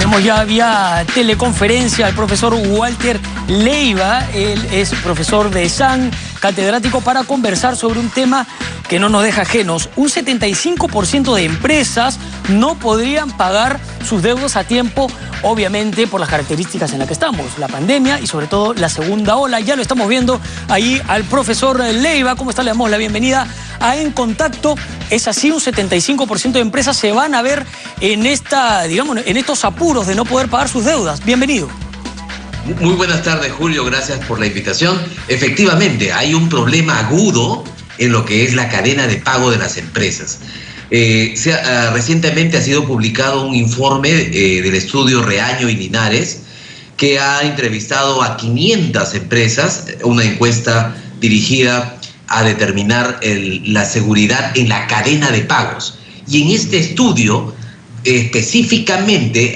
Tenemos ya vía teleconferencia al profesor Walter Leiva. Él es profesor de ESAN, catedrático, para conversar sobre un tema que no nos deja ajenos. Un 75% de empresas no podrían pagar sus deudas a tiempo, obviamente por las características en las que estamos, la pandemia y sobre todo la segunda ola. Ya lo estamos viendo ahí al profesor Leiva. ¿Cómo está? Le damos la bienvenida a En Contacto. Es así, un 75% de empresas se van a ver en en estos apuros de no poder pagar sus deudas. Bienvenido. Muy buenas tardes, Julio. Gracias por la invitación. Efectivamente, hay un problema agudo en lo que es la cadena de pago de las empresas. Recientemente ha sido publicado un informe del estudio Reaño y Linares, que ha entrevistado a 500 empresas, una encuesta dirigida a determinar la seguridad en la cadena de pagos. Y en este estudio específicamente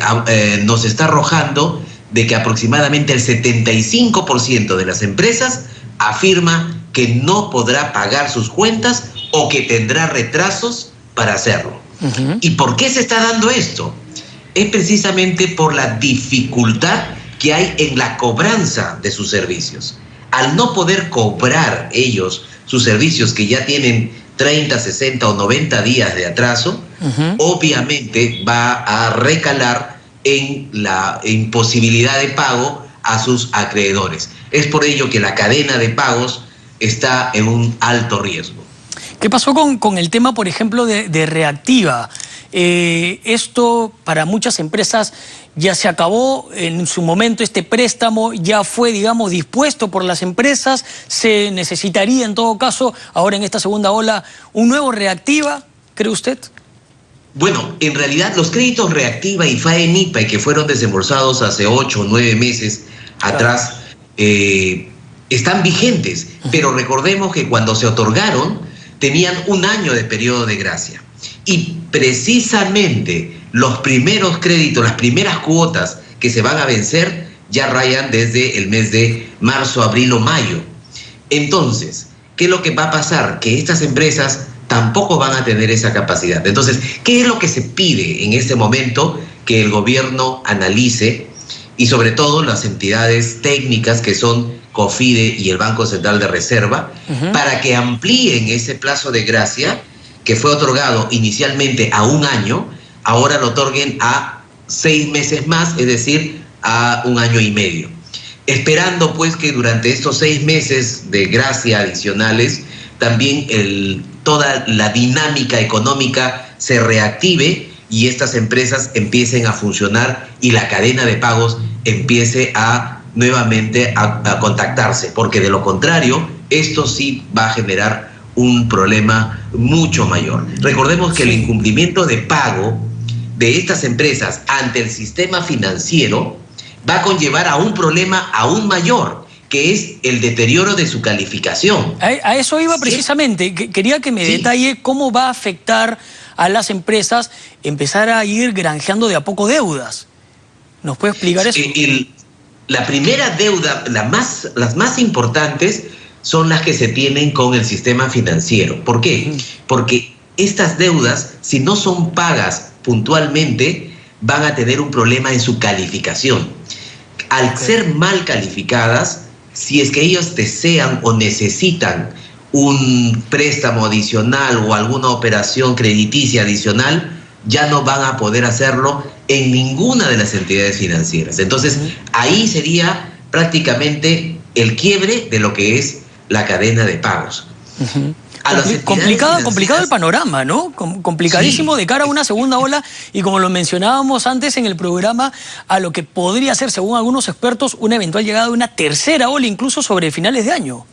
nos está arrojando de que aproximadamente el 75% de las empresas afirma que no podrá pagar sus cuentas o que tendrá retrasos para hacerlo. ¿Y por qué se está dando esto? Es precisamente por la dificultad que hay en la cobranza de sus servicios. Al no poder cobrar ellos sus servicios que ya tienen 30, 60 o 90 días de atraso, obviamente va a recalar en la imposibilidad de pago a sus acreedores. Es por ello que la cadena de pagos está en un alto riesgo. ¿Qué pasó con el tema, por ejemplo, de Reactiva? Esto para muchas empresas ya se acabó en su momento, este préstamo ya fue, digamos, dispuesto por las empresas. ¿Se necesitaría en todo caso, ahora en esta segunda ola, un nuevo Reactiva, cree usted? Bueno, en realidad los créditos Reactiva y FAENIPA, que fueron desembolsados hace 8 o 9 meses atrás, están vigentes, pero recordemos que cuando se otorgaron tenían un año de periodo de gracia. Y precisamente los primeros créditos, las primeras cuotas que se van a vencer ya rayan desde el mes de marzo, abril o mayo. Entonces, ¿qué es lo que va a pasar? Que estas empresas tampoco van a tener esa capacidad. Entonces, ¿qué es lo que se pide en este momento? Que el gobierno analice, y sobre todo las entidades técnicas que son COFIDE y el Banco Central de Reserva, para que amplíen ese plazo de gracia que fue otorgado inicialmente a 1 año, ahora lo otorguen a 6 meses más, es decir, a 1 año y medio. Esperando pues que durante estos 6 meses de gracia adicionales también toda la dinámica económica se reactive y estas empresas empiecen a funcionar y la cadena de pagos empiece nuevamente a contactarse, porque de lo contrario, esto sí va a generar un problema mucho mayor. Recordemos que el incumplimiento de pago de estas empresas ante el sistema financiero va a conllevar a un problema aún mayor, que es el deterioro de su calificación. A eso iba precisamente. Quería que me detalle cómo va a afectar a las empresas empezar a ir granjeando de a poco deudas. ¿Nos puede explicar eso? La primera deuda, las más importantes, son las que se tienen con el sistema financiero. ¿Por qué? Porque estas deudas, si no son pagas puntualmente, van a tener un problema en su calificación. Al ser mal calificadas, si es que ellos desean o necesitan un préstamo adicional o alguna operación crediticia adicional, ya no van a poder hacerlo en ninguna de las entidades financieras. Entonces, ahí sería prácticamente el quiebre de lo que es la cadena de pagos. Complicado el panorama, ¿no? Complicadísimo de cara a una segunda ola y, como lo mencionábamos antes en el programa, a lo que podría ser, según algunos expertos, una eventual llegada de una tercera ola, incluso sobre finales de año.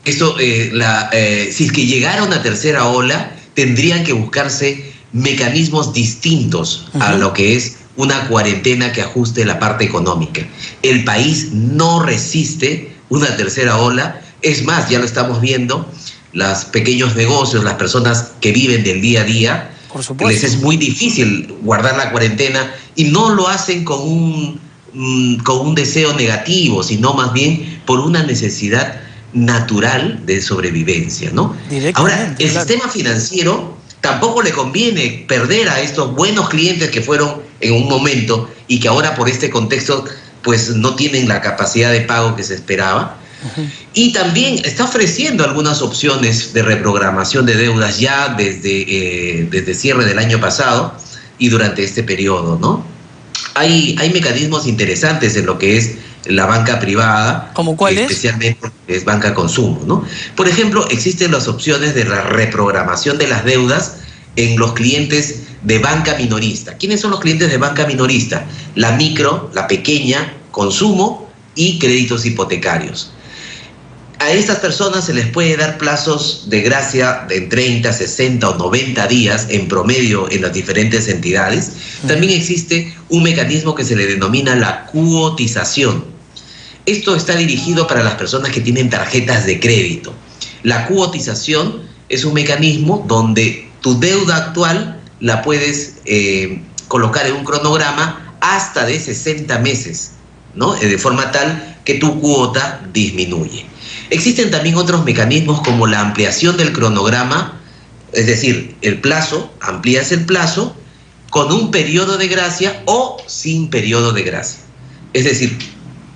Esto, si es que llegara una tercera ola, tendrían que buscarse mecanismos distintos a lo que es una cuarentena que ajuste la parte económica. El país no resiste una tercera ola. Es más, ya lo estamos viendo, los pequeños negocios, las personas que viven del día a día, por supuesto, les es muy difícil guardar la cuarentena y no lo hacen con un deseo negativo, sino más bien por una necesidad natural de sobrevivencia, ¿no? Ahora, el sistema financiero tampoco le conviene perder a estos buenos clientes que fueron en un momento y que ahora por este contexto pues no tienen la capacidad de pago que se esperaba. Y también está ofreciendo algunas opciones de reprogramación de deudas ya desde cierre del año pasado y durante este periodo, ¿no? Hay mecanismos interesantes en lo que es la banca privada. ¿Cómo cuál es? Especialmente es banca consumo, ¿no? Por ejemplo, existen las opciones de la reprogramación de las deudas en los clientes de banca minorista. ¿Quiénes son los clientes de banca minorista? La micro, la pequeña, consumo y créditos hipotecarios. A estas personas se les puede dar plazos de gracia de 30, 60 o 90 días en promedio en las diferentes entidades. También existe un mecanismo que se le denomina la cuotización. Esto está dirigido para las personas que tienen tarjetas de crédito. La cuotización es un mecanismo donde tu deuda actual la puedes colocar en un cronograma hasta de 60 meses, ¿no? De forma tal que tu cuota disminuye. Existen también otros mecanismos como la ampliación del cronograma, es decir, el plazo, amplías el plazo con un periodo de gracia o sin periodo de gracia. Es decir,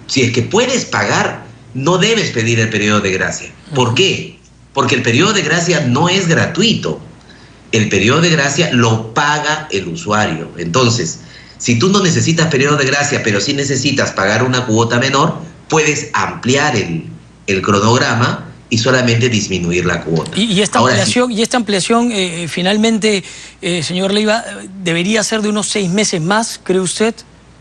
si es que puedes pagar, no debes pedir el periodo de gracia. ¿Por qué? Porque el periodo de gracia no es gratuito. El periodo de gracia lo paga el usuario. Entonces, si tú no necesitas periodo de gracia, pero sí necesitas pagar una cuota menor, puedes ampliar el cronograma y solamente disminuir la cuota. Y esta ampliación, finalmente, señor Leiva, ¿debería ser de unos 6 meses más, cree usted?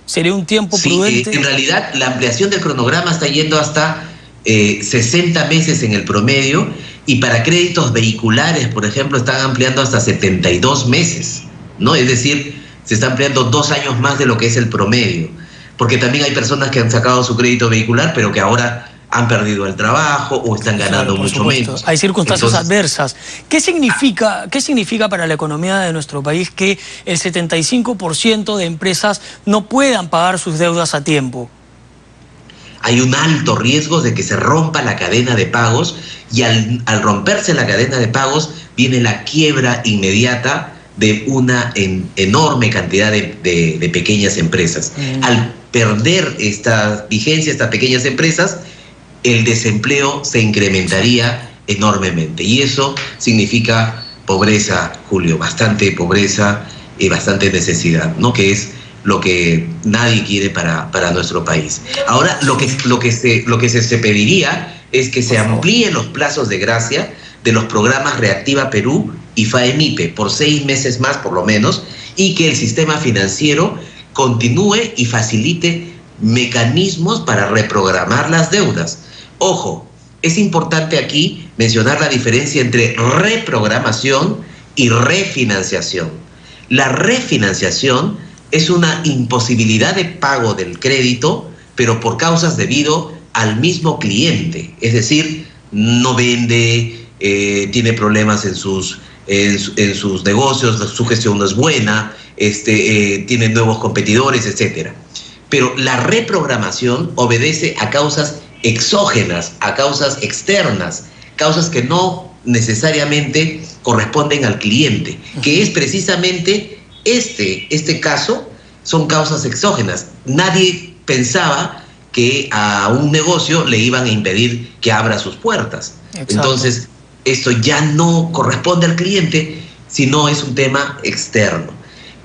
¿Sería un tiempo prudente? En realidad, la ampliación del cronograma está yendo hasta 60 meses en el promedio, y para créditos vehiculares, por ejemplo, están ampliando hasta 72 meses, ¿no? Es decir, se está ampliando 2 años más de lo que es el promedio, porque también hay personas que han sacado su crédito vehicular, pero que ahora han perdido el trabajo o están ganando mucho menos. Hay circunstancias adversas. ¿Qué significa para la economía de nuestro país que el 75% de empresas no puedan pagar sus deudas a tiempo? Hay un alto riesgo de que se rompa la cadena de pagos, y al romperse la cadena de pagos viene la quiebra inmediata de una enorme cantidad de pequeñas empresas. Al perder esta vigencia, estas pequeñas empresas, el desempleo se incrementaría enormemente. Y eso significa pobreza, Julio, bastante pobreza y bastante necesidad, ¿no? Que es lo que nadie quiere para nuestro país. Ahora, lo que se pediría es que se amplíen los plazos de gracia de los programas Reactiva Perú y FAEMIPE por 6 meses más, por lo menos, y que el sistema financiero continúe y facilite mecanismos para reprogramar las deudas. Ojo, es importante aquí mencionar la diferencia entre reprogramación y refinanciación. La refinanciación es una imposibilidad de pago del crédito, pero por causas debido al mismo cliente. Es decir, no vende, tiene problemas en sus negocios, su gestión no es buena, tiene nuevos competidores, etc. Pero la reprogramación obedece a causas exógenas, a causas externas, causas que no necesariamente corresponden al cliente, que es precisamente este caso. Son causas exógenas. Nadie pensaba que a un negocio le iban a impedir que abra sus puertas. Exacto. Entonces, esto ya no corresponde al cliente, sino es un tema externo.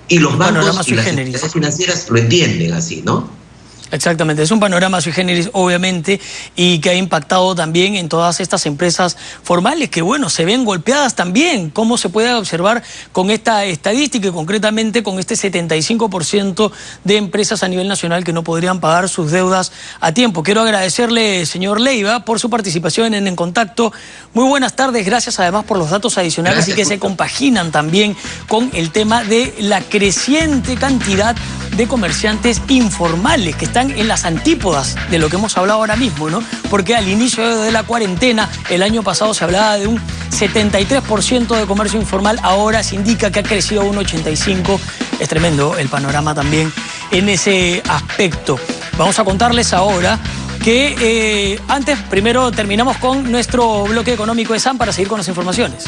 Y los bancos y las entidades financieras lo entienden así, ¿no? Exactamente, es un panorama sui generis, obviamente, y que ha impactado también en todas estas empresas formales que, bueno, se ven golpeadas también, como se puede observar con esta estadística y concretamente con este 75% de empresas a nivel nacional que no podrían pagar sus deudas a tiempo. Quiero agradecerle, señor Leiva, por su participación en Contacto. Muy buenas tardes, gracias además por los datos adicionales y que se compaginan también con el tema de la creciente cantidad de comerciantes informales que están en las antípodas de lo que hemos hablado ahora mismo, ¿no? Porque al inicio de la cuarentena, el año pasado se hablaba de un 73% de comercio informal, ahora se indica que ha crecido un 85%. Es tremendo el panorama también en ese aspecto. Vamos a contarles ahora que primero terminamos con nuestro bloque económico de SAM para seguir con las informaciones.